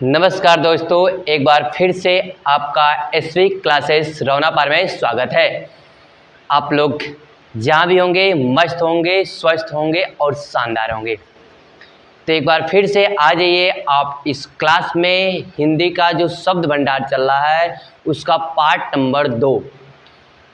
नमस्कार दोस्तों, एक बार फिर से आपका एसवी क्लासेस रौनापार में स्वागत है। आप लोग जहाँ भी होंगे मस्त होंगे, स्वस्थ होंगे और शानदार होंगे। तो एक बार फिर से आ जाइए आप इस क्लास में। हिंदी का जो शब्द भंडार चल रहा है उसका पार्ट नंबर 2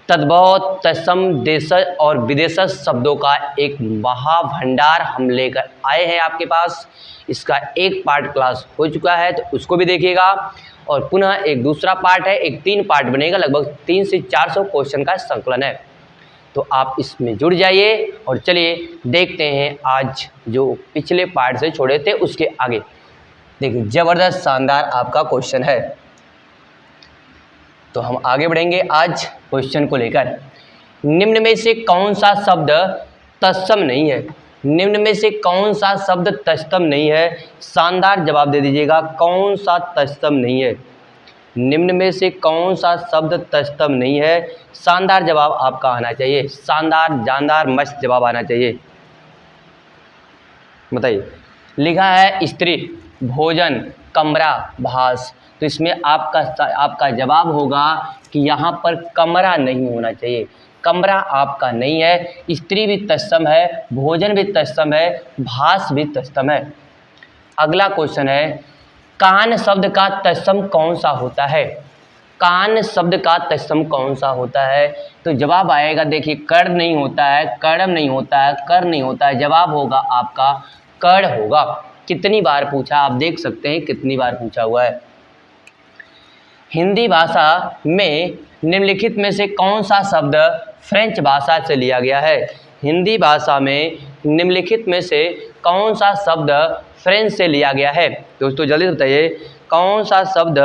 तद्भव, तत्सम, देशज और विदेशज शब्दों का एक महाभंडार हम लेकर आए हैं आपके पास। इसका एक पार्ट क्लास हो चुका है तो उसको भी देखिएगा और पुनः एक दूसरा पार्ट है, एक 3 पार्ट बनेगा, लगभग 300 से 400 क्वेश्चन का संकलन है। तो आप इसमें जुड़ जाइए और चलिए देखते हैं आज जो पिछले पार्ट से छोड़े थे उसके आगे। देखिए ज़बरदस्त शानदार आपका क्वेश्चन है, तो हम आगे बढ़ेंगे आज क्वेश्चन को लेकर। निम्न में से कौन सा शब्द तत्सम नहीं है? निम्न में से कौन सा शब्द तत्सम नहीं है? शानदार जवाब दे दीजिएगा, कौन सा तत्सम नहीं है? निम्न में से कौन सा शब्द तत्सम नहीं है? शानदार जवाब आपका आना चाहिए, शानदार जानदार मस्त जवाब आना चाहिए। बताइए। लिखा है स्त्री, भोजन, कमरा, भास। तो इसमें आपका जवाब होगा कि यहाँ पर कमरा नहीं होना चाहिए, कमरा आपका नहीं है। स्त्री भी तत्सम है, भोजन भी तत्सम है, भास भी तत्सम है। अगला क्वेश्चन है, कान शब्द का तत्सम कौन सा होता है? कान शब्द का तत्सम कौन सा होता है? तो जवाब आएगा, देखिए कर नहीं होता है, कर्म नहीं होता है, कर नहीं होता है। जवाब होगा आपका कर होगा। कितनी बार पूछा आप देख सकते हैं, कितनी बार पूछा हुआ है। हिंदी भाषा में निम्नलिखित में से कौन सा शब्द फ्रेंच भाषा से लिया गया है? हिंदी भाषा में निम्नलिखित में से कौन सा शब्द फ्रेंच से लिया गया है? दोस्तों जल्दी बताइए, कौन सा शब्द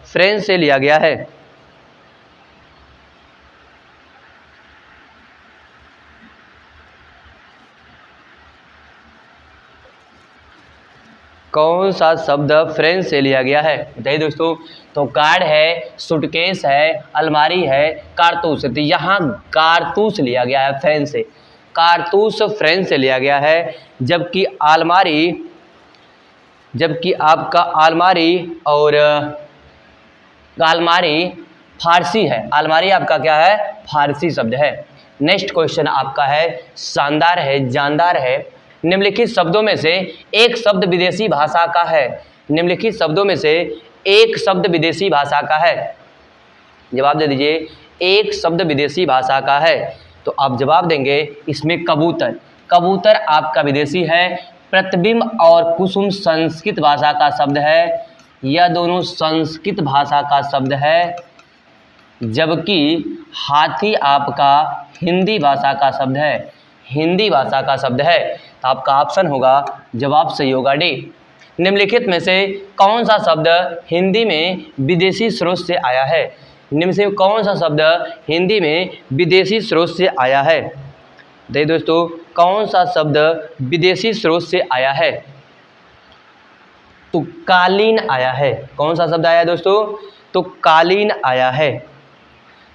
फ्रेंच से लिया गया है? कौन सा शब्द फ्रेंच से लिया गया है? बताइए दोस्तों। तो कार्ड है, सूटकेस है, अलमारी है, कारतूस है। तो यहाँ कारतूस लिया गया है फ्रेंच से, कारतूस फ्रेंच से लिया गया है। जबकि आपका अलमारी फारसी है। अलमारी आपका क्या है? फारसी शब्द है। नेक्स्ट क्वेश्चन आपका है, शानदार है, जानदार है। निम्नलिखित शब्दों में से एक शब्द विदेशी भाषा का है। निम्नलिखित शब्दों में से एक शब्द विदेशी भाषा का है। जवाब दे दीजिए, एक शब्द विदेशी भाषा का है। तो आप जवाब देंगे इसमें कबूतर। कबूतर आपका विदेशी है। प्रतिबिंब और कुसुम संस्कृत भाषा का शब्द है, यह दोनों संस्कृत भाषा का शब्द है। जबकि हाथी आपका हिंदी भाषा का शब्द है, हिंदी भाषा का शब्द है। तो आपका ऑप्शन होगा, जवाब सही होगा डी। निम्नलिखित में से कौन सा शब्द हिंदी में विदेशी स्रोत से आया है? निम्न से कौन सा शब्द हिंदी में विदेशी स्रोत से आया है? देखिए दोस्तों, कौन सा शब्द विदेशी स्रोत से आया है? तो कालीन आया है। कौन सा शब्द आया है दोस्तों? तो कालीन आया है।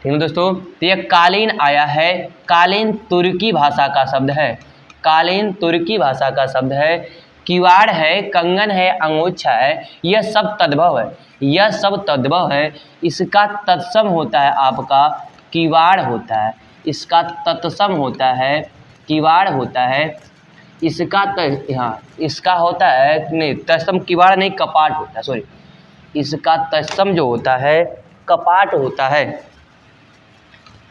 ठीक है दोस्तों, तो यह कालीन आया है। कालीन तुर्की भाषा का शब्द है, कालीन तुर्की भाषा का शब्द है। किवाड़ है, कंगन है, अंगोछा है, यह सब तद्भव है, यह सब तद्भव है। इसका तत्सम होता है आपका किवाड़ होता है, इसका तत्सम होता है किवाड़ होता है। इसका होता है नहीं, तत्सम किवाड़ नहीं, कपाट होता है, सॉरी। इसका तत्सम जो होता है कपाट होता है,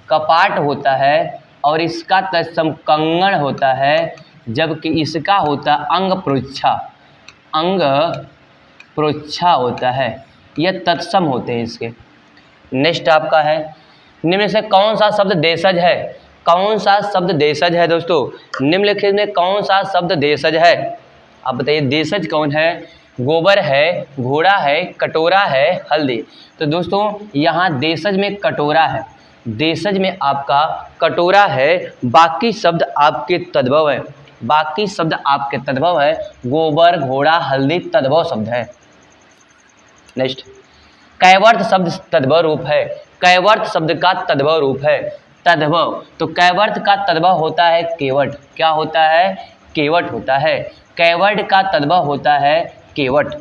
कपाट होता है। और इसका तत्सम कंगन होता है, जबकि इसका होता अंग प्रोच्छा, अंग प्रोच्छा होता है। यह तत्सम होते हैं इसके। नेक्स्ट आपका है, निम्न से कौन सा शब्द देशज है? कौन सा शब्द देशज है दोस्तों? निम्नलिखित में कौन सा शब्द देशज है? आप बताइए, देशज कौन है? गोबर है, घोड़ा है, कटोरा है, हल्दी। तो दोस्तों यहाँ देशज में कटोरा है, देशज में आपका कटोरा है। बाकी शब्द आपके तद्भव है, बाकी शब्द आपके तद्भव है। गोबर, घोड़ा, हल्दी तद्भव शब्द है। नेक्स्ट, कैवर्त शब्द तद्भव रूप है। कैवर्त शब्द का तद्भव रूप है तद्भव। तो कैवर्त का तद्भव होता है केवट। क्या होता है? केवट होता है। कैवर्त का तद्भव होता है केवट।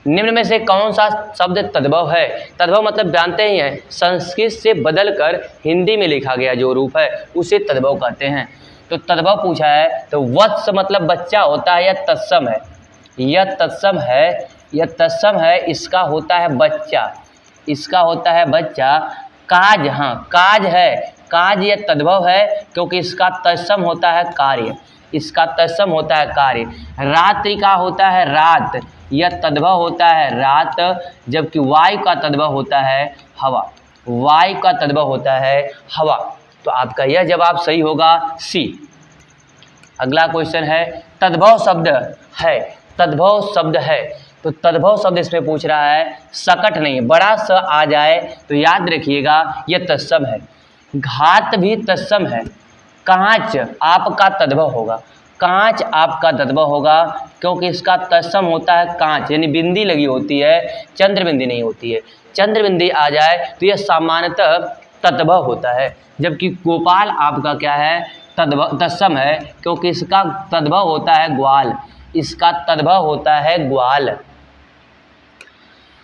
निम्न में से कौन सा शब्द तद्भव है? तद्भव मतलब जानते ही हैं, संस्कृत से बदलकर हिंदी में लिखा गया जो रूप है उसे तद्भव कहते हैं। तो तद्भव पूछा है तो वत्स मतलब बच्चा होता है या तत्सम है? यह तत्सम है, यह तत्सम है, इसका होता है बच्चा, इसका होता है बच्चा। काज, हाँ काज है, काज यह तद्भव है क्योंकि इसका तत्सम होता है कार्य, इसका तत्सम होता है कार्य। रात्रि का होता है रात, यह तद्भव होता है रात, जबकि वायु का तद्भव होता है हवा, वायु का तद्भव होता है हवा। तो आपका यह जवाब सही होगा सी। अगला क्वेश्चन है तद्भव शब्द है, तद्भव शब्द है, तो तद्भव शब्द इसमें पूछ रहा है, सकट नहीं, बड़ा स आ जाए तो याद रखिएगा यह तत्सम है। घात भी तत्सम है। कांच आपका तद्भव होगा, कांच आपका तद्भव होगा क्योंकि इसका तत्सम होता है कांच, यानी बिंदी लगी होती है, चंद्र बिंदी नहीं होती है। चंद्र बिंदी आ जाए तो यह सामान्यतः तद्भव होता है, जबकि गोपाल आपका क्या है, तद्भव तत्सम है क्योंकि इसका तद्भव होता है ग्वाल, इसका तद्भव होता है ग्वाल।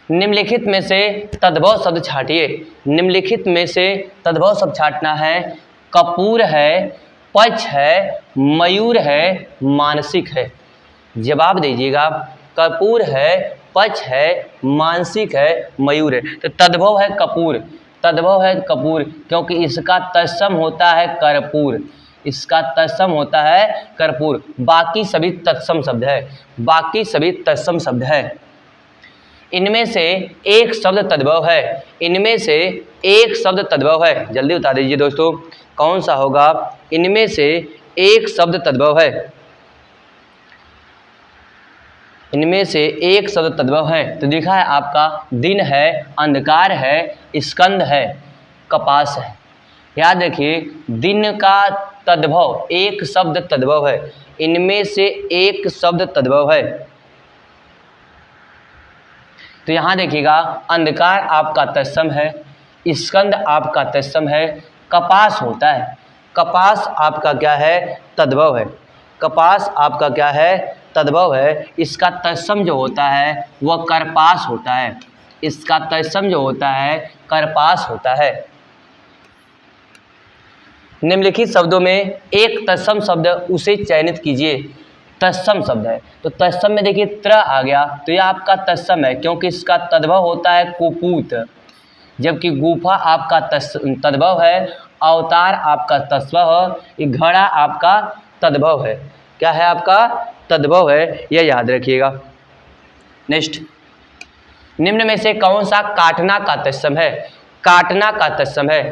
निम्नलिखित में से तद्भव शब्द छाटिए, निम्नलिखित में से तद्भव शब्द छाटना है। कपूर है, पक्ष है, मयूर है, मानसिक है। जवाब दीजिएगा, कपूर है, पक्ष है, मानसिक है, मयूर है। तो तद्भव है कपूर, तद्भव है कपूर क्योंकि इसका तत्सम होता है कर्पूर, इसका तत्सम होता है कर्पूर। बाकी सभी तत्सम शब्द है, बाकी सभी तत्सम शब्द है। इनमें से एक शब्द तद्भव है, इनमें से एक शब्द तद्भव है, जल्दी बता दीजिए दोस्तों कौन सा होगा। इनमें से एक शब्द तद्भव है, इनमें से एक शब्द तद्भव है। तो लिखा है आपका दिन है, अंधकार है, स्कंद है, कपास है। याद रखिए दिन का तद्भव एक शब्द तद्भव है, इनमें से एक शब्द तद्भव है। तो यहाँ देखिएगा अंधकार आपका तत्सम है, स्कंद आपका तत्सम है, कपास होता है, कपास आपका क्या है, तद्भव है, कपास आपका क्या है, तद्भव है। इसका तत्सम जो होता है वह करपास होता है, इसका तत्सम जो होता है करपास होता है। निम्नलिखित शब्दों में एक तत्सम शब्द उसे चयनित कीजिए। तत्सम शब्द है तो तत्सम में देखिए त्र आ गया तो यह आपका तत्सम है क्योंकि इसका तद्भव होता है कुपूत, जबकि गुफा आपका तद्भव है, अवतार आपका तत्सम, घड़ा आपका तद्भव है। क्या है आपका तद्भव है, यह याद रखिएगा। नेक्स्ट, निम्न में से कौन सा काटना का तत्सम है? काटना का तत्सम है।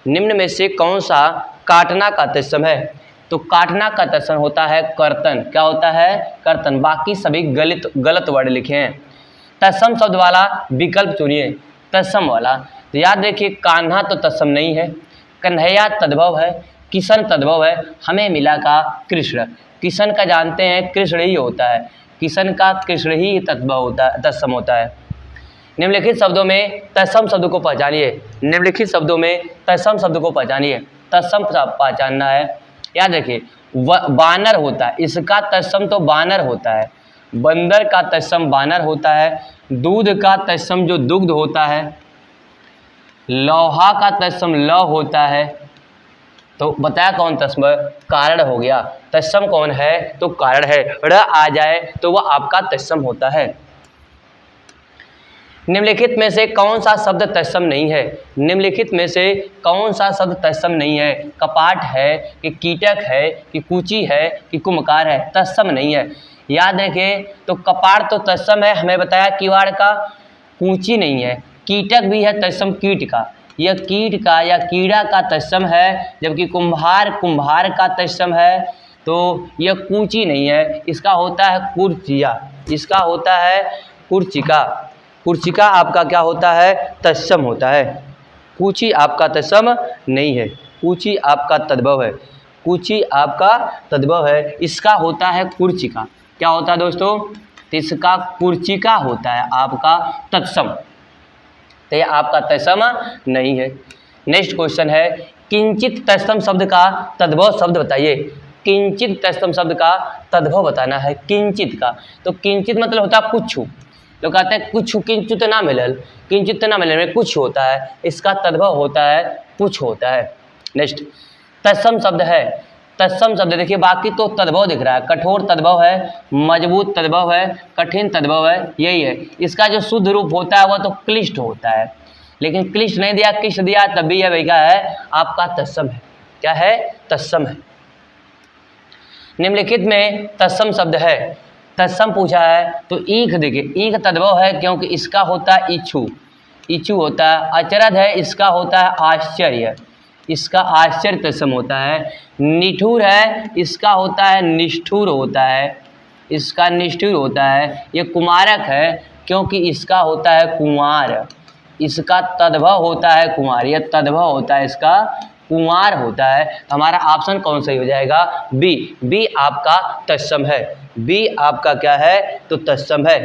निम्न में से कौन सा काटना का तत्सम है? तो काटना का तत्सम होता है कर्तन। क्या होता है? कर्तन। बाकी सभी गलत वर्ड लिखे हैं। तत्सम शब्द वाला विकल्प चुनिए, तत्सम वाला। तो याद रखिए कान्हा तो तत्सम नहीं है, कन्हैया तद्भव है, किशन तद्भव है, हमें मिला का कृष्ण। किशन का जानते हैं कृष्ण ही होता है, किशन का कृष्ण ही तद्भव होता है, तत्सम होता है। निम्नलिखित शब्दों में तत्सम शब्द को पहचानिए। निम्नलिखित शब्दों में तत्सम शब्द को पहचानिए। तत्सम पहचानना है, याद रखिए बानर होता है, इसका तत्सम तो बानर होता है। बंदर का तत्सम बानर होता है। दूध का तत्सम जो दुग्ध होता है। लोहा का तत्सम लौ होता है। तो बताया कौन तत्सम? कारण हो गया। तत्सम कौन है? तो कारण है। र आ जाए तो वह आपका तत्सम होता है। निम्नलिखित में से कौन सा शब्द तत्सम नहीं है? निम्नलिखित में से कौन सा शब्द तत्सम नहीं है? कपाट है कि कीटक है कि कूची है कि कुम्भकार है? तत्सम नहीं है। याद रखें तो कपाट तो तत्सम है, हमें बताया किवाड़ का। कूची नहीं है। कीटक भी है तत्सम कीट का, यह कीट का या कीड़ा का तत्सम है, जबकि कुम्हार का तत्सम है। तो यह कूची नहीं है, इसका होता है कुर्चिया, इसका होता है कुर्चिका। कुर्चिका आपका क्या होता है? तत्सम होता है। कूची आपका तत्सम नहीं है, कूची आपका तद्भव है, कूची आपका तद्भव है। इसका होता है कुर्चिका। क्या होता है दोस्तों? इसका कुर्चिका होता है आपका तत्सम, तो यह आपका तत्सम नहीं है। नेक्स्ट क्वेश्चन है किंचित तत्सम शब्द का तद्भव शब्द बताइए। किंचित तत्सम शब्द का तद्भव बताना है, किंचित का। तो किंचित मतलब होता है कुछ, लोग कहते हैं कुछ किंचित ना मिलल, किंचित ना मिलल में कुछ होता है, इसका तद्भव होता है कुछ होता है। नेक्स्ट तत्सम शब्द है, तत्सम शब्द देखिए बाकी तो तद्भव दिख रहा है, कठोर तद्भव है, मजबूत तद्भव है, कठिन तद्भव है, यही है। इसका जो शुद्ध रूप होता है वह तो क्लिष्ट होता है, लेकिन क्लिष्ट नहीं दिया, क्लिष्ट दिया तब भी यह वही क्या है आपका तत्सम है। क्या है? तत्सम है। निम्नलिखित में तत्सम शब्द है, तत्सम पूछा है तो ईख देखिए, ईख तद्भव है क्योंकि इसका होता है इच्छु, इच्छु होता है। अचरज है, इसका होता है आश्चर्य, इसका आश्चर्य तत्सम होता है। निठुर है, इसका होता है निष्ठुर होता है, इसका निष्ठुर होता है। ये कुमारक है क्योंकि इसका होता है कुंवार, इसका तद्भव होता है कुंवार, यह तद्भव होता है इसका कुंवार होता है। हमारा ऑप्शन कौन सही हो जाएगा? बी, बी आपका तत्सम है, बी आपका क्या है तो तत्सम है।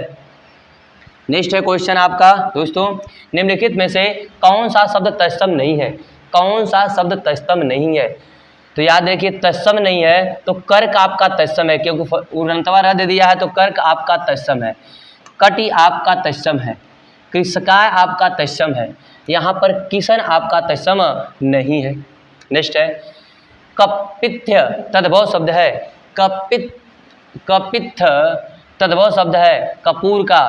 नेक्स्ट है क्वेश्चन आपका दोस्तों, निम्नलिखित में से कौन सा शब्द तत्सम नहीं है? कौन सा शब्द तत्सम नहीं है? तो याद रखिए तत्सम नहीं है तो कर्क आपका तत्सम है, क्योंकि उड़नतवा रह दे दिया है तो कर्क आपका तत्सम है। कटि आपका तत्सम है, कृषकाय आपका तत्सम है, यहाँ पर किशन आपका तत्सम नहीं है। नेक्स्ट है कपित्थ तद्भव शब्द है, कपित्थ तद्भव शब्द है, कपूर का,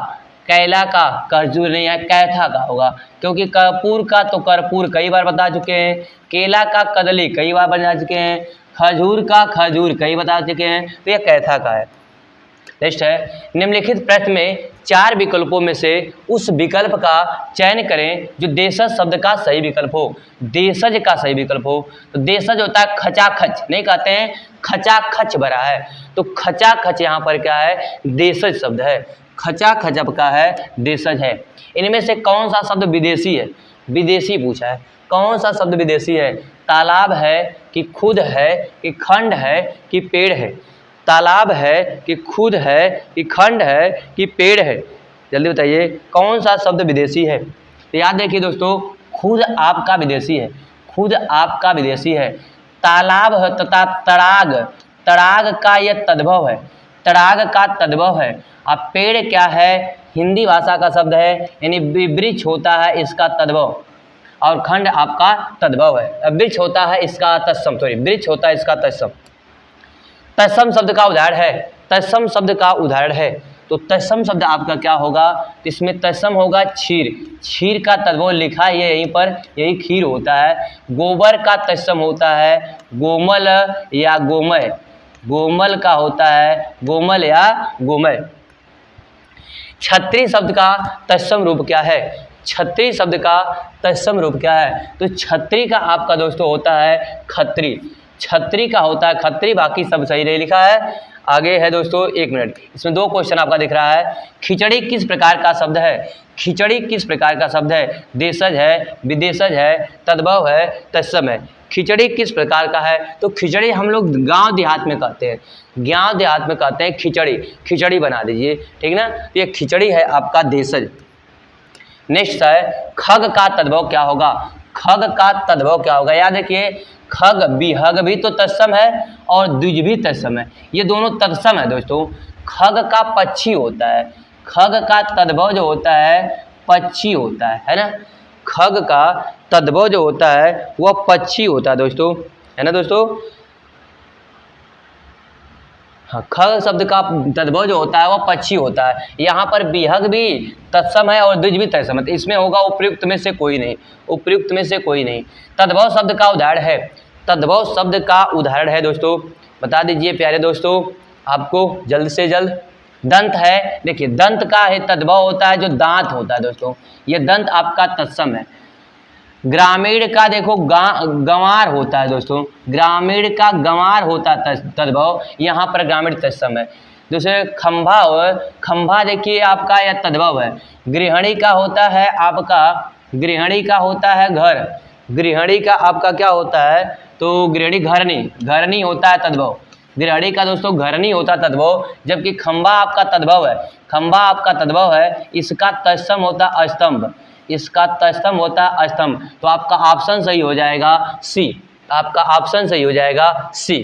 कैला का, खजूर नहीं है, कैथा का होगा, क्योंकि कपूर का तो कर्पूर कई बार बता चुके हैं, केला का कदली कई बार बता चुके हैं, खजूर का खजूर कई बता चुके हैं, तो यह कैथा का है। नेक्स्ट है निम्नलिखित प्रश्न में 4 विकल्पों में से उस विकल्प का चयन करें जो देशज शब्द का सही विकल्प हो, देशज का सही विकल्प हो। तो देशज होता है खचाखच, नहीं कहते हैं खचाखच भरा है, तो खचाखच यहाँ पर क्या है देशज शब्द है, खचाखच का है देशज है। इनमें से कौन सा शब्द विदेशी है? विदेशी पूछा है, कौन सा शब्द विदेशी है? तालाब है कि खुद है कि खंड है कि पेड़ है? तालाब है कि खुद है कि खंड है कि पेड़ है? जल्दी बताइए कौन सा शब्द विदेशी है? तो याद रखिए दोस्तों खुद आपका विदेशी है, खुद आपका विदेशी है। तालाब है तथा तड़ाग, तड़ाग का यह तद्भव है, तड़ाग का तद्भव है। अब पेड़ क्या है? हिंदी भाषा का शब्द है, यानी वृक्ष होता है इसका तद्भव, और खंड आपका तद्भव है। वृक्ष होता है इसका तत्सम, सॉरी वृक्ष होता है इसका तत्सम। तत्सम शब्द का उदाहरण है, तत्सम शब्द का उदाहरण है, तो तत्सम शब्द आपका क्या होगा? तो इसमें तत्सम होगा क्षीर, क्षीर का तद्भव लिखा है यहीं पर, यही खीर होता है। गोबर का तत्सम होता है गोमल या गोमय, गोमल का होता है गोमल या गोमय। छत्री शब्द का तत्सम रूप क्या है? छत्री शब्द का तत्सम रूप क्या है? तो छत्री का आपका दोस्तों होता है खत्री, छत्री का होता है खत्री, बाकी सब सही नहीं लिखा है। आगे है दोस्तों 1 मिनट, इसमें 2 क्वेश्चन आपका दिख रहा है। खिचड़ी किस प्रकार का शब्द है? खिचड़ी किस प्रकार का शब्द है? देशज है, विदेशज है, तद्भव है, तत्सम है। खिचड़ी किस प्रकार का है? तो खिचड़ी हम लोग गांव देहात में कहते हैं, गांव देहात में कहते हैं खिचड़ी, खिचड़ी बना दीजिए, ठीक ना। तो ये खिचड़ी है आपका देशज। नेक्स्ट है खग का तद्भव क्या होगा? खग का तद्भव क्या होगा? याद रखिए खग विहग भी तो तत्सम है और द्विज भी तत्सम है, ये दोनों तत्सम है दोस्तों। खग का पक्षी होता है, खग का तद्भव जो होता है पक्षी होता है ना। खग का तद्भव जो होता है वह पक्षी होता है दोस्तों, है ना दोस्तों। हाँ, खग शब्द का तद्भव जो होता है वह पक्षी होता है। यहाँ पर विहग भी तत्सम है और द्विज भी तत्सम है, इसमें होगा उपयुक्त में से कोई नहीं, उपयुक्त में से कोई नहीं। तद्भव शब्द का उदाहरण है, तद्भव शब्द का उदाहरण है दोस्तों, बता दीजिए प्यारे दोस्तों आपको जल्द से जल्द। दंत है, देखिए दंत का है तद्भव होता है जो दांत होता है दोस्तों, ये दंत आपका तत्सम है। ग्रामीण का देखो गंवार होता है दोस्तों, ग्रामीण का गंवार होता है तद्भव, यहाँ पर ग्रामीण तत्सम है। दूसरे खंभा हो, खंभा देखिए आपका यह तद्भव है। गृहिणी का होता है आपका, गृहिणी का होता है घर, गृहिणी का आपका क्या होता है तो गृहिणी घरनी, घरनी होता है तद्भव। गृहिणी का दोस्तों घरनी होता है तद्भव, जबकि खंभा आपका तद्भव है, खंभा आपका तद्भव है, इसका तत्सम होता है अस्तंभ, इसका तत्सम होता है अस्तंभ। तो आपका ऑप्शन सही हो जाएगा सी, आपका ऑप्शन सही हो जाएगा सी।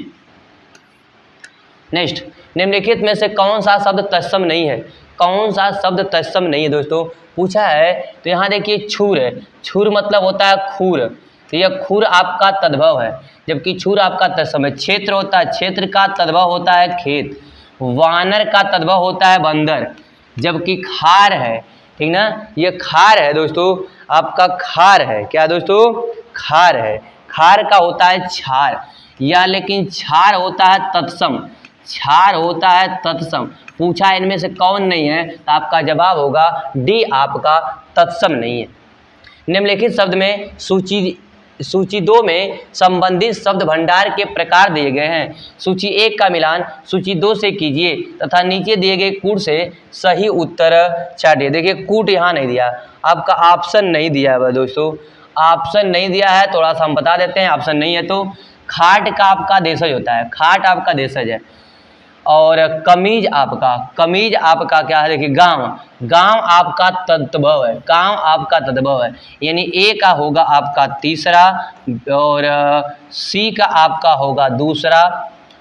नेक्स्ट, निम्नलिखित में से कौन सा शब्द तत्सम नहीं है? कौन सा शब्द तत्सम नहीं है दोस्तों, पूछा है। तो यहाँ देखिए छूर है, छूर मतलब होता है खूर, तो यह खूर आपका तद्भव है, जबकि छूर आपका तत्सम है। क्षेत्र होता है, क्षेत्र का तद्भव होता है खेत। वानर का तद्भव होता है बंदर, जबकि खार है, ठीक ना, ये खार है दोस्तों, आपका खार है, क्या दोस्तों, खार है। खार का होता है छार, या लेकिन छार होता है तत्सम, छार होता है तत्सम। पूछा इनमें से कौन नहीं है, तो आपका जवाब होगा डी, आपका तत्सम नहीं है। निम्नलिखित शब्द में सूची 2 में संबंधित शब्द भंडार के प्रकार दिए गए हैं। सूची 1 का मिलान सूची 2 से कीजिए तथा नीचे दिए गए कूट से सही उत्तर चाटिए। देखिए कूट यहाँ नहीं दिया, आपका ऑप्शन नहीं दिया है दोस्तों, ऑप्शन नहीं दिया है, थोड़ा सा हम बता देते हैं। ऑप्शन नहीं है तो खाट का आपका देशज होता है, खाट आपका देशज है। और कमीज आपका क्या है, देखिए गांव आपका तद्भव है, गांव आपका तद्भव है, यानी ए का होगा आपका तीसरा, और सी का आपका होगा दूसरा।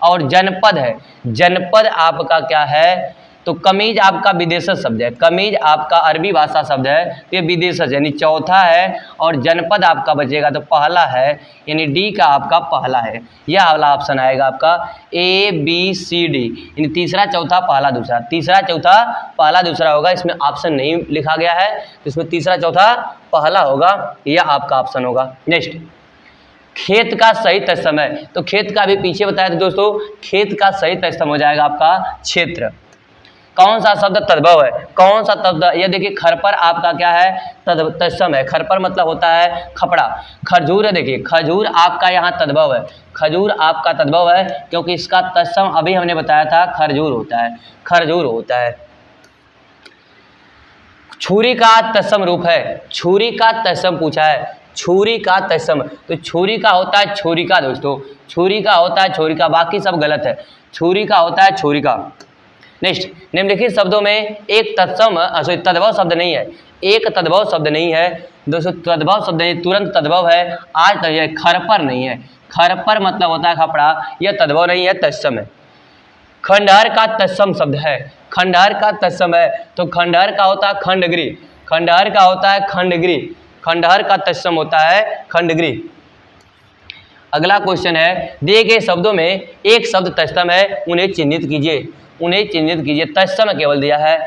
और जनपद है, जनपद आपका क्या है, तो कमीज आपका विदेशज शब्द है, कमीज आपका अरबी भाषा शब्द है, तो ये विदेशज यानी चौथा है। और जनपद आपका बचेगा तो पहला है, यानी डी का आपका पहला है। यह वाला ऑप्शन आएगा आपका ए बी सी डी, यानी तीसरा चौथा पहला दूसरा, तीसरा चौथा पहला दूसरा होगा। इसमें ऑप्शन नहीं लिखा गया है, तो इसमें तीसरा चौथा पहला होगा, यह आपका ऑप्शन होगा। नेक्स्ट, खेत का सही तत्सम है, तो खेत का भी पीछे बताया था दोस्तों, खेत का सही तत्सम हो जाएगा आपका क्षेत्र। कौन सा शब्द तद्भव है, कौन सा शब्द, ये देखिए खरपर आपका क्या है, तत्सम है। खरपर मतलब होता है खपड़ा। खजूर है, देखिए खजूर आपका यहाँ तद्भव है, खजूर आपका तद्भव है, क्योंकि इसका तत्सम अभी हमने बताया था खरजूर होता है, खरजूर होता है। छुरी का तत्सम रूप है, छुरी का तत्सम पूछा है, छुरी का तत्सम, तो छुरी का होता है छोरिका दोस्तों, छुरी का होता है छोरिका, बाकी सब गलत है, छुरी का होता है छोरिका। नेक्स्ट, निम्नलिखित शब्दों में एक तत्सम तद्भव शब्द नहीं है, एक तद्भव शब्द नहीं है दोस्तों, तद्भव शब्द नहीं, तुरंत तद्भव है, आज तक है, खरपर नहीं है, खरपर मतलब होता है खपड़ा, यह तद्भव नहीं है, तत्सम है। खंडहर का तत्सम शब्द है, खंडहर का तत्सम है, तो खंडहर का होता है खंडगिरी, खंडहर का होता है खंडगिरी, खंडहर का तत्सम होता है खंडगिरी। अगला क्वेश्चन है, दिए गए शब्दों में एक शब्द तत्सम है, उन्हें चिन्हित कीजिए, उन्हें चिन्हित कीजिए। तत्सम केवल दिया है,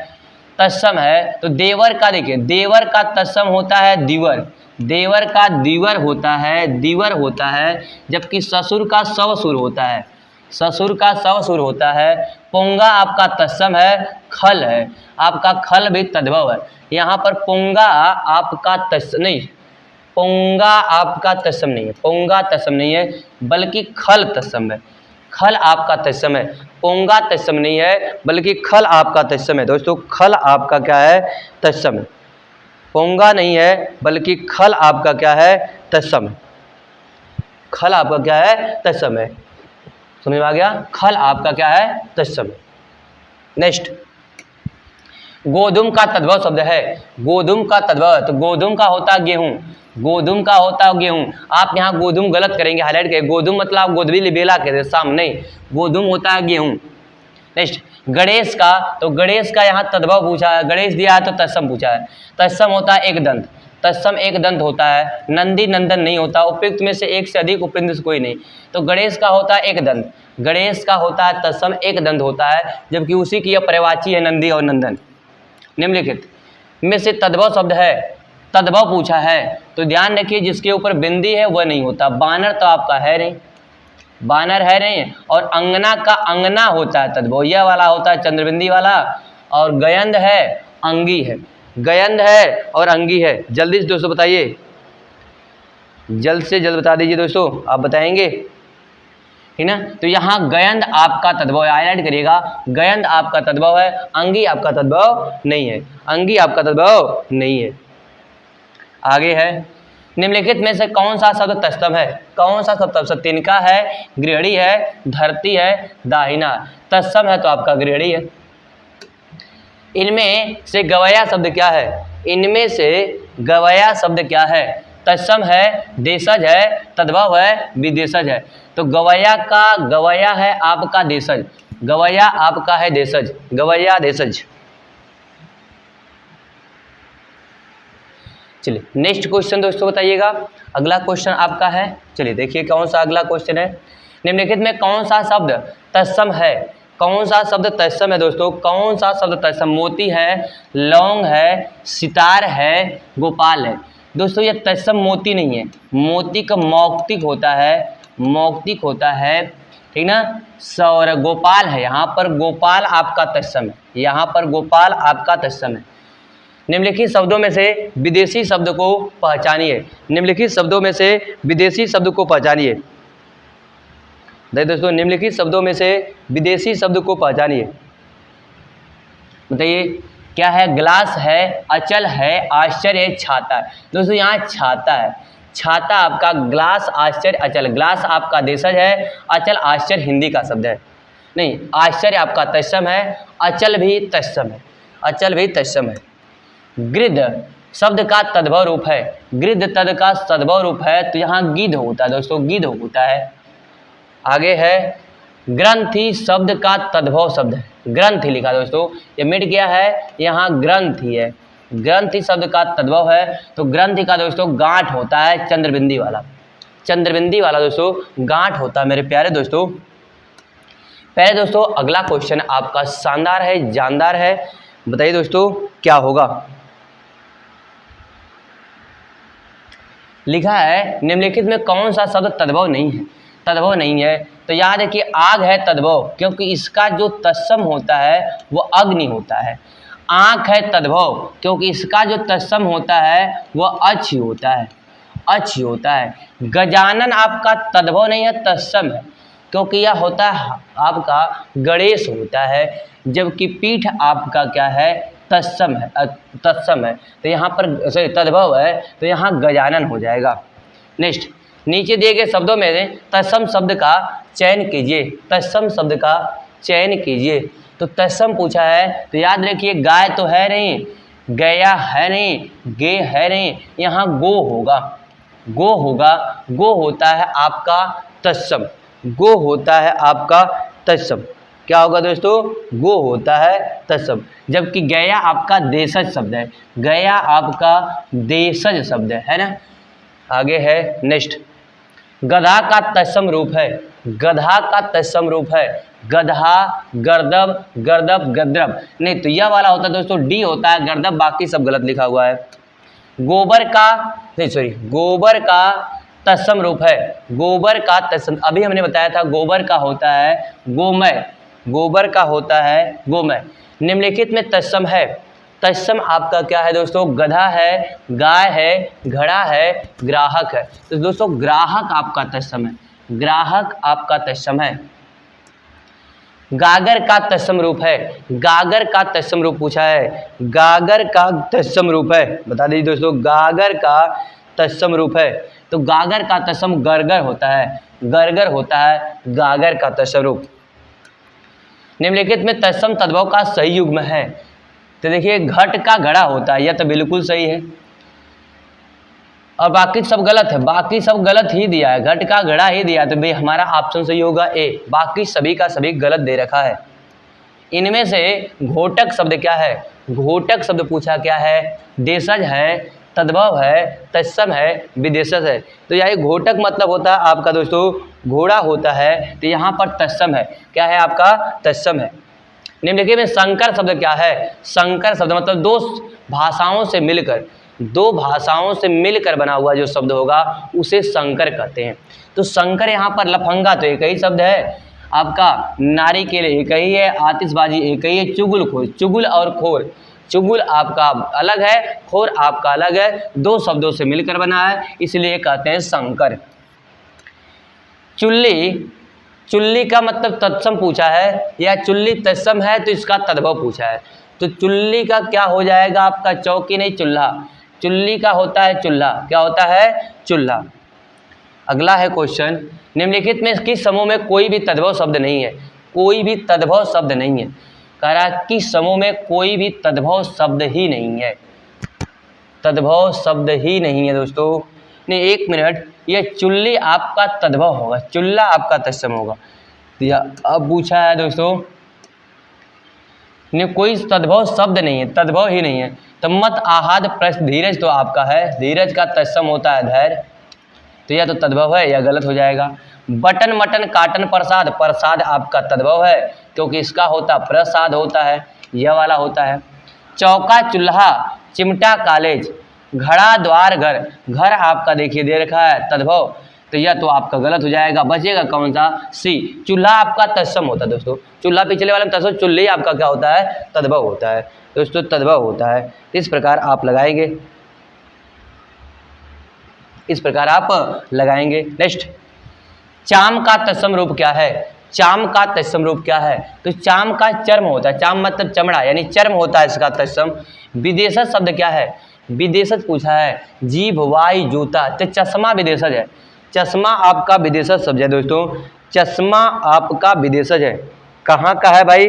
तत्सम है, तो देवर का देखिए, देवर का तत्सम होता है दीवर, देवर का दीवर होता है, दीवर होता है, जबकि ससुर का सवसुर होता है, ससुर का सवसुर होता है। पोंगा आपका तत्सम है, खल है, आपका खल भी तद्भव है। यहाँ पर पोंगा आपका तत्सम नहीं, पोंगा आपका तत्सम नहीं है, पोंगा तत्सम नहीं है, बल्कि खल तत्सम है, खल आपका तत्सम है, पोंगा तत्सम नहीं है, बल्कि खल आपका तत्सम है दोस्तों, खल आपका क्या है, तत्सम है, पोंगा नहीं है, बल्कि खल आपका क्या है, तत्सम है, खल आपका क्या है, तत्सम है। समझ में आ गया, खल आपका क्या है, तत्सम है। नेक्स्ट, गोधुम का तद्भव शब्द है, गोधुम का तद्भव, तो गोधुम का होता है गेहूं, गोधुम का होता है गेहूं, आप यहाँ गोधुम गलत करेंगे, हाईलाइट करेंगे, गोधुम मतलब आप गोधवी लिबेला कहते हैं शाम, नहीं, गोधुम होता है गेहूं। नेक्स्ट, गणेश का, तो गणेश का यहाँ तद्भव पूछा है, गणेश दिया है तो तत्सम पूछा है, तत्सम होता है एक दंत, तत्सम एक दंत होता है, नंदी नंदन नहीं होता, उपयुक्त में से एक से अधिक, उपयुक्त से कोई नहीं, तो गणेश का होता है एक दंत, गणेश का होता है तत्सम एक दंत होता है, जबकि उसी की यह पर्यायवाची है नंदी और नंदन। निम्नलिखित में से तद्भव शब्द है, तद्भव पूछा है, तो ध्यान रखिए जिसके ऊपर बिंदी है वह नहीं होता, बानर तो आपका है नहीं, बानर है नहीं, और अंगना का अंगना होता है तद्भव, यह वाला होता है चंद्रबिंदी वाला, और गयंद है अंगी है, गयंद है और अंगी है। जल्दी से दोस्तों बताइए, जल्द से जल्द बता दीजिए दोस्तों, आप बताएंगे, ठीक ना। तो यहाँ गयंद आपका तद्भव है, हाईलाइट करिएगा, गयंद आपका तद्भव है, अंगी आपका तद्भव नहीं है, अंगी आपका तद्भव नहीं है। आगे है, निम्नलिखित में से कौन सा शब्द तत्सम है, कौन सा शब्द तत्सम, तिनका है, गृहणी है, धरती है, दाहिना, तत्सम है तो आपका गृहणी है। इनमें से गवया शब्द क्या है, इनमें से गवया शब्द क्या है, तत्सम है, देशज है, तद्भव है, विदेशज है, तो गवया का, गवया है आपका देशज, गवया आपका है देशज, गवया देशज। चलिए नेक्स्ट क्वेश्चन दोस्तों बताइएगा। अगला क्वेश्चन आपका है, चलिए देखिए कौन सा अगला क्वेश्चन है। निम्नलिखित में कौन सा शब्द तत्सम है? कौन सा शब्द तत्सम है दोस्तों? कौन सा शब्द तत्सम? मोती है, लौंग है, सितार है, गोपाल है। दोस्तों ये तत्सम मोती नहीं है, मोती का मौक्तिक होता है, मौक्तिक होता है, ठीक ना। और गोपाल है, यहाँ पर गोपाल आपका तत्सम है, यहाँ पर गोपाल आपका तत्सम है। निम्नलिखित शब्दों में से विदेशी शब्द को पहचानिए। निम्नलिखित शब्दों में से विदेशी शब्द को पहचानिए। देखिए दोस्तों निम्नलिखित शब्दों में से विदेशी शब्द को पहचानिए। बताइए क्या है? ग्लास है, अचल है, आश्चर्य है, छाता है। दोस्तों यहाँ छाता है, छाता आपका, ग्लास, आश्चर्य, अचल। ग्लास आपका देशज है, अचल आश्चर्य हिंदी का शब्द है, नहीं आश्चर्य आपका तत्सम है, अचल भी तत्सम है, अचल भी तत्सम है। गिद्ध शब्द का तद्भव रूप है, गिद्ध तद का तद्भव रूप है, तो यहाँ गिद्ध होता है दोस्तों, गिद्ध होता है। आगे है ग्रंथि शब्द का तद्भव शब्द है, ग्रंथि लिखा दोस्तों, ये मिट गया है, यहाँ ग्रंथि है, ग्रंथि शब्द का तद्भव है, तो ग्रंथि का दोस्तों गांठ होता है, चंद्रबिंदी वाला, चंद्रबिंदी वाला दोस्तों गांठ होता है मेरे प्यारे दोस्तों। पहले दोस्तों अगला क्वेश्चन आपका शानदार है, जानदार है। बताइए दोस्तों क्या होगा? लिखा है निम्नलिखित में कौन सा शब्द तद्भव नहीं है? तद्भव नहीं है तो याद है कि आग है तद्भव, क्योंकि इसका जो तत्सम होता है वो अग्नि होता है। आँख है तद्भव, क्योंकि इसका जो तत्सम होता है वो अक्ष होता है, अक्ष होता है। गजानन आपका तद्भव नहीं है, तत्सम है, क्योंकि यह होता है आपका गणेश होता है, जबकि पीठ आपका क्या है? तत्सम है, तत्सम है, तो यहाँ पर सॉरी तद्भव है, तो यहाँ गजानन हो जाएगा। नेक्स्ट, नीचे दिए गए शब्दों में तत्सम शब्द का चयन कीजिए, तत्सम शब्द का चयन कीजिए। तो तत्सम पूछा है तो याद रखिए गाय तो है नहीं, गया है नहीं, गे है नहीं, यहाँ गो होगा, गो होगा, गो होता है आपका तत्सम, गो होता है आपका तत्सम। क्या होगा दोस्तों? गो होता है तत्सम, जबकि गया आपका देशज शब्द है, गया आपका देशज शब्द है ना। आगे है नेक्स्ट, गधा का तत्सम रूप है, गधा का तत्सम रूप है, गधा, गर्दभ, गर्दभ, गद्रभ, नहीं तो यह वाला होता है दोस्तों डी होता है, गर्दभ, बाकी सब गलत लिखा हुआ है। गोबर का नहीं सॉरी गोबर का तत्सम रूप है, गोबर का तत्सम, अभी हमने बताया था गोबर का होता है गोमय, गोबर का होता है गोमय। निम्नलिखित में तत्सम है, तत्सम आपका क्या है दोस्तों? गधा है, गाय है, घड़ा है, ग्राहक है। तो दोस्तों ग्राहक आपका तत्सम है, ग्राहक आपका तत्सम है। गागर का तत्सम रूप है, गागर का तत्सम रूप पूछा है, गागर का तत्सम रूप है, बता दीजिए दोस्तों गागर का तत्सम रूप है, तो गागर का तत्सम गरगर होता है, गरगर होता है गागर का तत्सम रूप। निम्नलिखित में तत्सम तद्भव का सही युग्म है, तो देखिए घट का घड़ा होता है, यह तो बिल्कुल सही है, और बाकी सब गलत है, बाकी सब गलत ही दिया है, घट का घड़ा ही दिया है, तो भाई हमारा ऑप्शन सही होगा ए, बाकी सभी का सभी गलत दे रखा है। इनमें से घोटक शब्द क्या है? घोटक शब्द पूछा क्या है? देशज है, तद्भव है, तत्सम है, विदेशज है। तो यह घोटक मतलब होता है आपका दोस्तों घोड़ा होता है, तो यहाँ पर तत्सम है, क्या है आपका? तत्सम है। निम्नलिखित में संकर शब्द क्या है? संकर शब्द मतलब दो भाषाओं से मिलकर, दो भाषाओं से मिलकर बना हुआ जो शब्द होगा उसे संकर कहते हैं। तो संकर यहाँ पर लफंगा तो एक ही शब्द है आपका, नारी के लिए एक ही है, आतिशबाजी एक ही है, चुगलखोर, चुगल और खोर, चुगल आपका अलग है, खोर आपका अलग है, दो शब्दों से मिलकर बना है, इसलिए कहते हैं संकर। चुल्ली, चुल्ली का मतलब तत्सम पूछा है या चुल्ली तत्सम है तो इसका तद्भव पूछा है, तो चुल्ली का क्या हो जाएगा आपका? चौकी नहीं चूल्हा, चुल्ली का होता है चूल्हा, क्या होता है? चूल्हा। अगला है क्वेश्चन, निम्नलिखित में किस समूह में कोई भी तद्भव शब्द नहीं है? कोई भी तद्भव शब्द नहीं है, कह रहा कि समूह में कोई भी तद्भव शब्द ही नहीं है, तद्भव शब्द ही नहीं है दोस्तों। नहीं एक मिनट, ये चुल्ली आपका तद्भव होगा, चूल्हा आपका तत्सम होगा। तो यह अब पूछा है दोस्तों कोई तद्भव शब्द नहीं है, तद्भव ही नहीं है। तो मत आहाद प्रश्न धीरज तो आपका है, धीरज का तत्सम होता है धैर्य, तो यह तो तद्भव है, यह गलत हो जाएगा। बटन मटन काटन प्रसाद, प्रसाद आपका तद्भव है क्योंकि इसका होता प्रसाद होता है, यह वाला होता है। चौका चूल्हा चिमटा कॉलेज, घड़ा द्वार घर, घर आपका देखिए दे रखा है तद्भव, तो यह तो आपका गलत हो जाएगा। बचेगा कौन सा? सी, चूल्हा आपका तत्सम होता है दोस्तों, चूल्हा पिछले वाले में तत्सम, चूल्हे आपका क्या होता है? तद्भव होता है दोस्तों, तद्भव होता है। इस प्रकार आप लगाएंगे, इस प्रकार आप लगाएंगे। नेक्स्ट, चाम का तत्सम रूप क्या है? चाम का तत्सम रूप क्या है? तो चाम का चर्म होता है, चाम मतलब चमड़ा यानी चर्म होता है इसका तत्सम। विदेशज शब्द क्या है? विदेशज पूछा है, जीभ वाई जूता, तो चश्मा विदेशज है, चश्मा आपका विदेशज शब्द है दोस्तों, चश्मा आपका विदेशज है। कहाँ का है भाई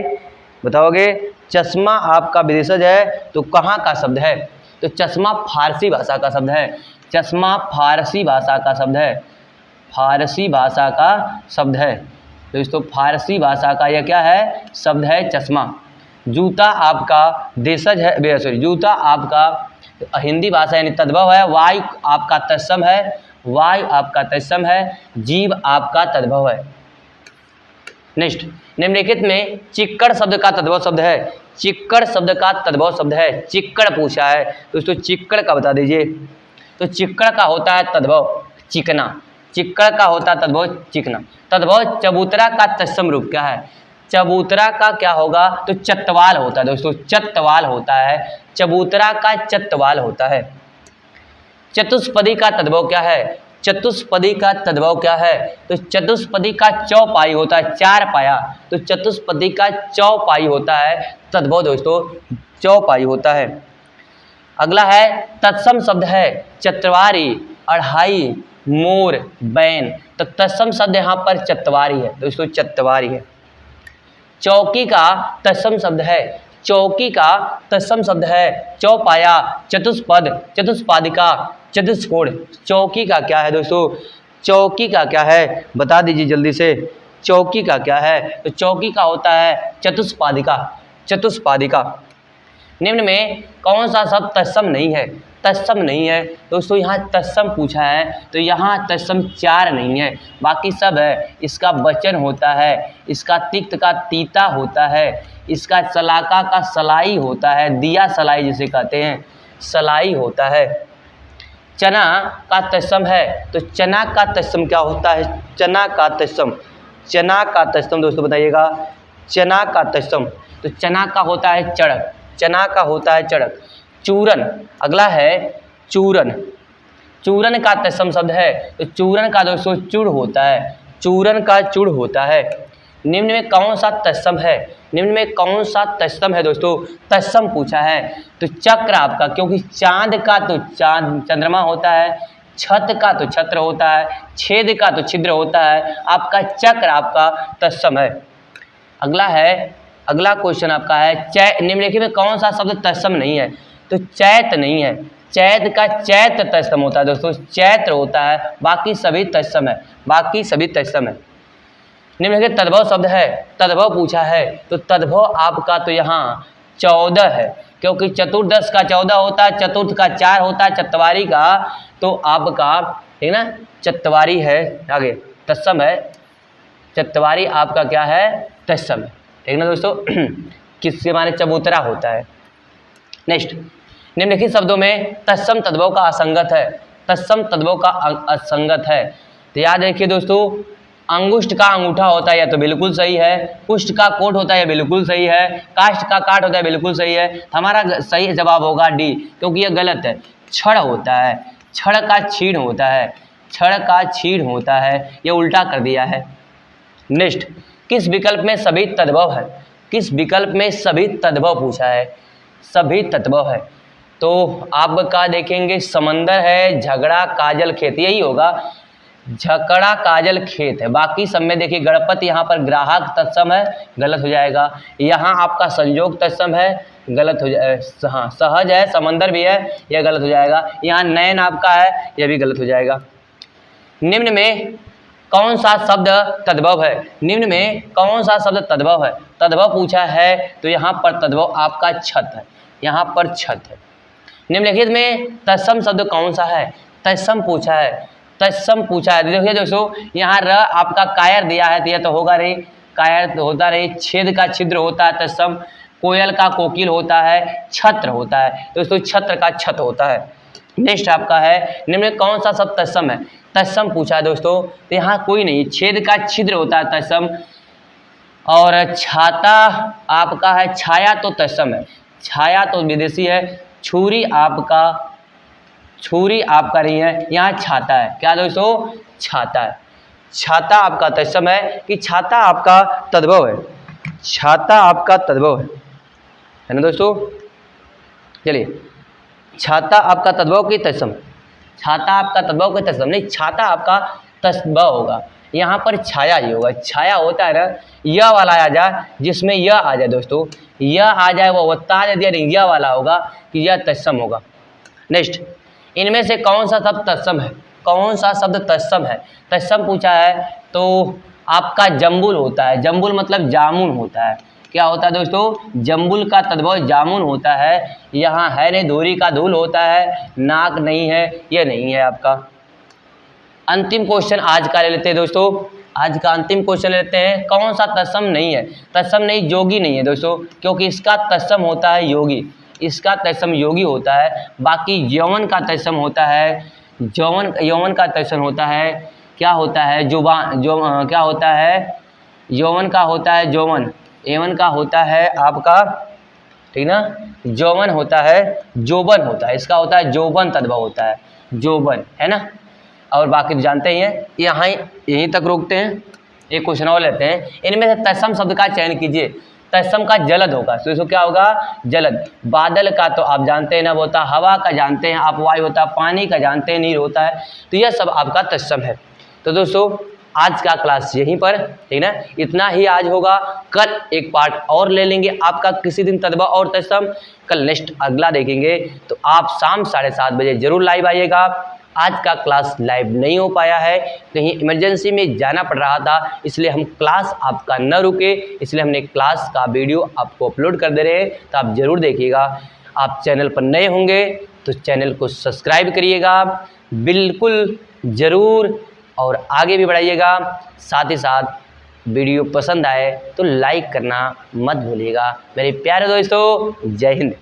बताओगे? चश्मा आपका विदेशज है तो कहाँ का शब्द है? तो चश्मा फारसी भाषा का शब्द है, चश्मा फारसी भाषा का शब्द है, फारसी भाषा का शब्द है दोस्तों, फारसी भाषा का यह क्या है? शब्द है चश्मा। जूता आपका देशज है, सॉरी जूता आपका हिंदी भाषा यानी तद्भव है। वायु आपका तत्सम है, वायु आपका तत्सम है, जीव आपका तद्भव है। नेक्स्ट, निम्नलिखित में चिक्कड़ शब्द का तद्भव शब्द है, चिक्कड़ शब्द का तद्भव शब्द है, चिक्कड़ पूछा है दोस्तों, चिक्कड़ का बता दीजिए। तो चिक्कड़ का होता है तद्भव चिकना, चिक्कड़ का होता है तद्भव चिकना। तद्भव चबूतरा का तत्सम रूप क्या है? चबूतरा का क्या होगा? तो चत्वाल होता है दोस्तों, चत्वाल होता है, चबूतरा का चत्वाल होता है। चतुष्पदी का तद्भव क्या है? चतुष्पदी का तद्भव क्या है? तो चतुष्पदी का चौपाई होता है, चार पाया, तो चतुष्पदी का चौपाई होता है तद्भव दोस्तों, चौपाई होता है। अगला है तत्सम शब्द है चतवारी, अढ़ाई, मोर, बैन, तो तत्सम शब्द यहाँ पर चतवारी है दोस्तों, चतवारी है। चौकी का तत्सम शब्द है, चौकी का तत्सम शब्द है चौपाया, चतुष्पद, चतुष्पादिका, चतुष्कोण। चौकी का क्या है दोस्तों? चौकी का क्या है बता दीजिए जल्दी से, चौकी का क्या है? तो चौकी का होता है चतुष्पादिका, चतुष्पादिका। निम्न में कौन सा शब्द तत्सम नहीं है? तत्सम नहीं है दोस्तों, यहाँ तत्सम पूछा है तो यहाँ तत्सम चार नहीं है, बाकी सब है। इसका वचन होता है, इसका तिक्त का तीता होता है, इसका सलाका का सलाई होता है, दिया सलाई जिसे कहते हैं, सलाई होता है। चना का तत्सम है तो चना का तत्सम क्या होता है? चना का तत्सम, चना का तत्सम दोस्तों बताइएगा, चना का तत्सम, तो चना का होता है चढ़क, चना का होता है चढ़क। चूरन, अगला है चूरन, चूरन का तत्सम शब्द है तो चूरन का दोस्तों चूड़ होता है, चूरन का चूड़ होता है। निम्न में कौन सा तत्सम है? निम्न में कौन सा तत्सम है दोस्तों? तत्सम पूछा है तो चक्र आपका, क्योंकि चांद का तो चांद चंद्रमा होता है, छत का तो छत्र होता है, छेद का तो छिद्र होता है, आपका चक्र आपका तत्सम है। अगला है, अगला क्वेश्चन आपका है निम्नलिखित में कौन सा शब्द तत्सम नहीं है? तो चैत नहीं है, चैत का चैत तत्सम होता है दोस्तों, चैत्र होता है, बाकी सभी तत्सम है, बाकी सभी तत्सम है। निम्नलिखित तद्भव शब्द है, तद्भव पूछा है तो तद्भव आपका तो यहाँ 14 है, क्योंकि चतुर्दश का 14 होता है, चतुर्थ का 4 होता है, चतवारी का तो आपका ठीक ना चतवारी है, आगे तत्सम है, चतवारी आपका क्या है? तत्सम है, ठीक ना दोस्तों। किसके माने चबूतरा होता है। नेक्स्ट, निम्नलिखित शब्दों में तत्सम तद्भव का असंगत है, तत्सम तद्भव का असंगत है, तो याद रखिए दोस्तों, अंगुष्ठ का अंगूठा होता है, यह तो बिल्कुल सही है। कुष्ठ का कोट होता है, यह बिल्कुल सही है। काष्ठ का काट होता है, बिल्कुल सही है। हमारा सही जवाब होगा डी, क्योंकि यह गलत है। छड़ होता है, छड़ का छीण होता है, छड़ का छीण होता है, यह उल्टा कर दिया है। नेक्स्ट, किस विकल्प में सभी तद्भव है? किस विकल्प में सभी तद्भव पूछा है? सभी तद्भव है तो आपका देखेंगे समंदर है, झगड़ा, काजल, खेत, यही होगा। झकड़ा काजल खेत है, बाकी सब में देखिए गणपति यहाँ पर ग्राहक तत्सम है, गलत हो जाएगा। यहाँ आपका संयोग तत्सम है, गलत हो जाएगा। हाँ, सहज है, समंदर भी है, यह गलत हो जाएगा। यहाँ नयन आपका है, यह भी गलत हो जाएगा। निम्न में कौन सा शब्द तद्भव है? निम्न में कौन सा शब्द तद्भव है? तद्भव पूछा है तो यहाँ पर तद्भव आपका छत है, यहाँ पर छत है। निम्नलिखित में तत्सम शब्द कौन सा है? तत्सम पूछा है, तत्सम पूछा है। देखिए दोस्तों, यहाँ र आपका कायर दिया है तो यह तो होगा नहीं, कायर तो होता नहीं, छेद का छिद्र होता है तत्सम, कोयल का कोकिल होता है, छत्र होता है दोस्तों, छत्र का छत होता है। नेक्स्ट आपका है निम्न में कौन सा शब्द तत्सम है? तत्सम पूछा है दोस्तों, तो यहाँ कोई नहीं, छेद का छिद्र होता है तत्सम। और छाता आपका है, छाया तो तत्सम है, छाया तो विदेशी है, छुरी आपका नहीं है, यहाँ छाता है। क्या दोस्तों? छाता है। छाता आपका तत्सम है कि छाता आपका तद्भव है? छाता आपका तद्भव है ना दोस्तों। चलिए, छाता आपका तद्भव की तत्सम? छाता आपका तद्भव की तत्सम नहीं, छाता आपका तद्भव होगा। यहाँ पर छाया ही होगा, छाया होता है ना, यह वाला आ जाए, जिसमें यह आ जाए दोस्तों, यह आ जाए वो बता दिया, यह वाला होगा कि यह तत्सम होगा। नेक्स्ट, इनमें से कौन सा शब्द तत्सम है? कौन सा शब्द तत्सम है? तत्सम पूछा है तो आपका जम्बुल होता है, जम्बुल मतलब जामुन होता है। क्या होता है दोस्तों? जम्बुल का तद्भव जामुन होता है। यहाँ है नहीं, धूरी का धूल होता है, नाक नहीं है, यह नहीं है आपका। अंतिम क्वेश्चन आज का ले लेते हैं दोस्तों, आज का अंतिम क्वेश्चन लेते हैं। कौन सा तत्सम नहीं है? तत्सम नहीं, योगी नहीं है दोस्तों, क्योंकि इसका तत्सम होता है योगी, इसका तत्सम योगी होता है। बाकी यौवन का तत्सम होता है, यौवन का तत्सम होता है, क्या होता है? क्या होता है? यौवन का होता है यौवन, एवन का होता है आपका, ठीक ना, यौवन होता है, जोबन होता है, इसका होता है जोबन तद्भव होता है, जोबन, है ना। और बाकी तो जानते ही हैं। यहाँ यहीं तक रोकते हैं, एक क्वेश्चन और लेते हैं। इनमें से तत्सम शब्द का चयन कीजिए। तत्सम का जलद होगा, तो इसको क्या होगा? जलद। बादल का तो आप जानते हैं ना, वो होता हवा का जानते हैं आप, वायु होता है, पानी का जानते हैं, नीर होता है, तो यह सब आपका तत्सम है। तो दोस्तों आज का क्लास यहीं पर, ठीक ना, इतना ही आज होगा। कल एक पार्ट और ले लेंगे आपका, किसी दिन तद्भव और तत्सम, कल नेक्स्ट अगला देखेंगे। तो आप शाम 7:30 बजे जरूर लाइव आइएगा। आज का क्लास लाइव नहीं हो पाया है, कहीं इमरजेंसी में जाना पड़ रहा था, इसलिए हम क्लास आपका न रुके, इसलिए हमने क्लास का वीडियो आपको अपलोड कर दे रहे हैं, तो आप ज़रूर देखिएगा। आप चैनल पर नए होंगे तो चैनल को सब्सक्राइब करिएगा बिल्कुल ज़रूर, और आगे भी बढ़ाइएगा। साथ ही साथ वीडियो पसंद आए तो लाइक करना मत भूलिएगा। मेरे प्यारे दोस्तों, जय हिंद।